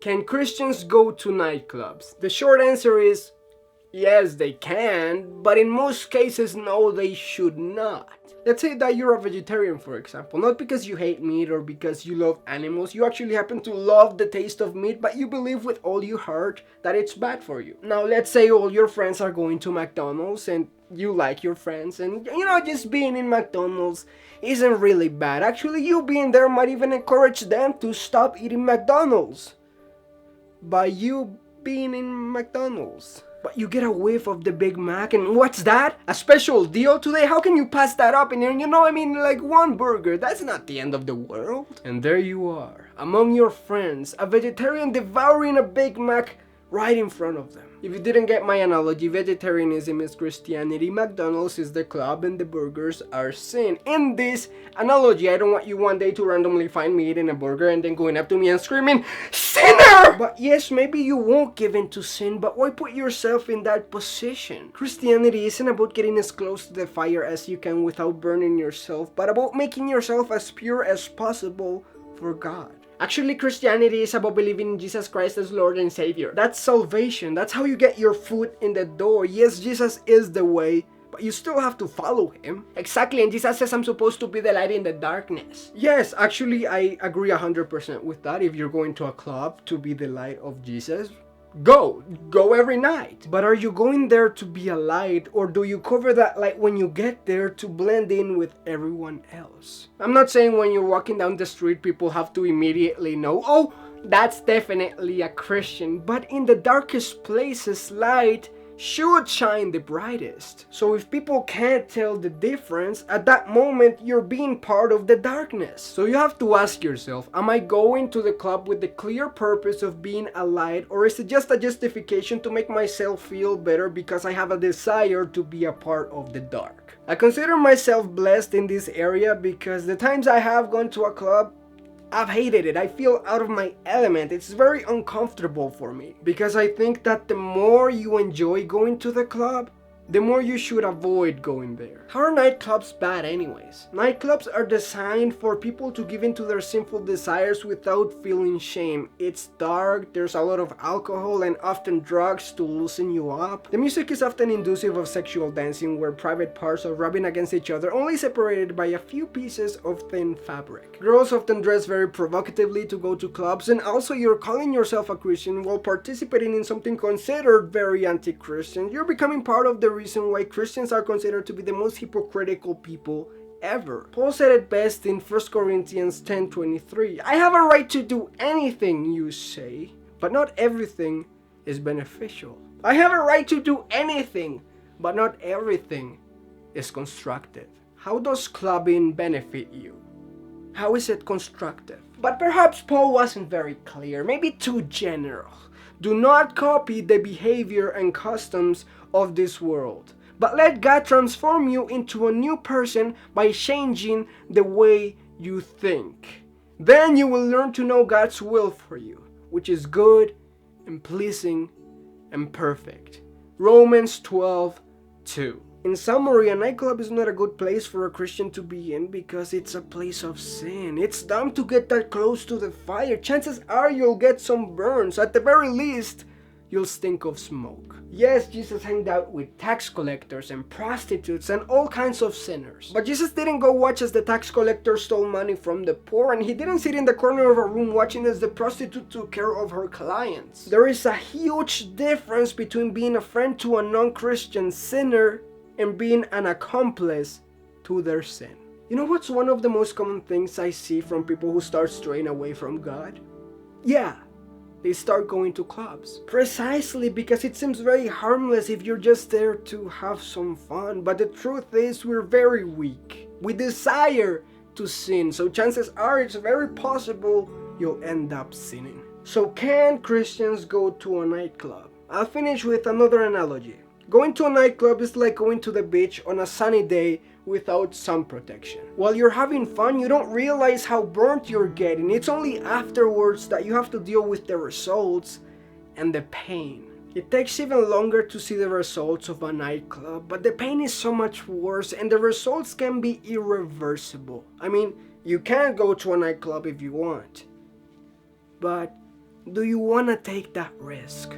Can Christians go to nightclubs? The short answer is yes, they can, but in most cases, no, they should not. Let's say that you're a vegetarian, for example, not because you hate meat or because you love animals. You actually happen to love the taste of meat, but you believe with all your heart that it's bad for you. Now, let's say all your friends are going to McDonald's and you like your friends, and just being in McDonald's isn't really bad. Actually, you being there might even encourage them to stop eating McDonald's by you being in McDonald's. But you get a whiff of the Big Mac, and what's that? A special deal today? How can you pass that up? And like one burger, that's not the end of the world. And there you are, among your friends, a vegetarian devouring a Big Mac right in front of them. If you didn't get my analogy, vegetarianism is Christianity, McDonald's is the club, and the burgers are sin. In this analogy, I don't want you one day to randomly find me eating a burger and then going up to me and screaming, "Sinner!" But yes, maybe you won't give in to sin, but why put yourself in that position? Christianity isn't about getting as close to the fire as you can without burning yourself, but about making yourself as pure as possible for God. Actually, Christianity is about believing in Jesus Christ as Lord and Savior. That's salvation. That's how you get your foot in the door. Yes, Jesus is the way, but you still have to follow him. Exactly, and Jesus says I'm supposed to be the light in the darkness. Yes, actually, I agree 100% with that. If you're going to a club to be the light of Jesus, go every night. But are you going there to be a light, or do you cover that light when you get there to blend in with everyone else? I'm not saying when you're walking down the street people have to immediately know, oh, that's definitely a Christian, but in the darkest places, light should shine the brightest. So if people can't tell the difference, at that moment you're being part of the darkness. So you have to ask yourself, am I going to the club with the clear purpose of being a light, or is it just a justification to make myself feel better because I have a desire to be a part of the dark? I consider myself blessed in this area because the times I have gone to a club, I've hated it. I feel out of my element. It's very uncomfortable for me because I think that the more you enjoy going to the club, the more you should avoid going there. How are nightclubs bad anyways? Nightclubs are designed for people to give in to their sinful desires without feeling shame. It's dark, there's a lot of alcohol and often drugs to loosen you up. The music is often inducive of sexual dancing where private parts are rubbing against each other, only separated by a few pieces of thin fabric. Girls often dress very provocatively to go to clubs, and also you're calling yourself a Christian while participating in something considered very anti-Christian. You're becoming part of the reason why Christians are considered to be the most hypocritical people ever. Paul said it best in 1 Corinthians 10:23. I have a right to do anything you say, but not everything is beneficial. I have a right to do anything, but not everything is constructive. How does clubbing benefit you? How is it constructive? But perhaps Paul wasn't very clear, maybe too general. Do not copy the behavior and customs of this world, but let God transform you into a new person by changing the way you think. Then you will learn to know God's will for you, which is good and pleasing and perfect. Romans 12:2. In summary, a nightclub is not a good place for a Christian to be in because it's a place of sin. It's dumb to get that close to the fire. Chances are you'll get some burns. At the very least, you'll stink of smoke. Yes, Jesus hanged out with tax collectors and prostitutes and all kinds of sinners. But Jesus didn't go watch as the tax collector stole money from the poor, and he didn't sit in the corner of a room watching as the prostitute took care of her clients. There is a huge difference between being a friend to a non-Christian sinner and being an accomplice to their sin. You know what's one of the most common things I see from people who start straying away from God? Yeah, they start going to clubs. Precisely because it seems very harmless if you're just there to have some fun. But the truth is we're very weak. We desire to sin, so chances are it's very possible you'll end up sinning. So can Christians go to a nightclub? I'll finish with another analogy. Going to a nightclub is like going to the beach on a sunny day without sun protection. While you're having fun, you don't realize how burnt you're getting. It's only afterwards that you have to deal with the results and the pain. It takes even longer to see the results of a nightclub, but the pain is so much worse and the results can be irreversible. I mean, you can go to a nightclub if you want, but Do you want to take that risk?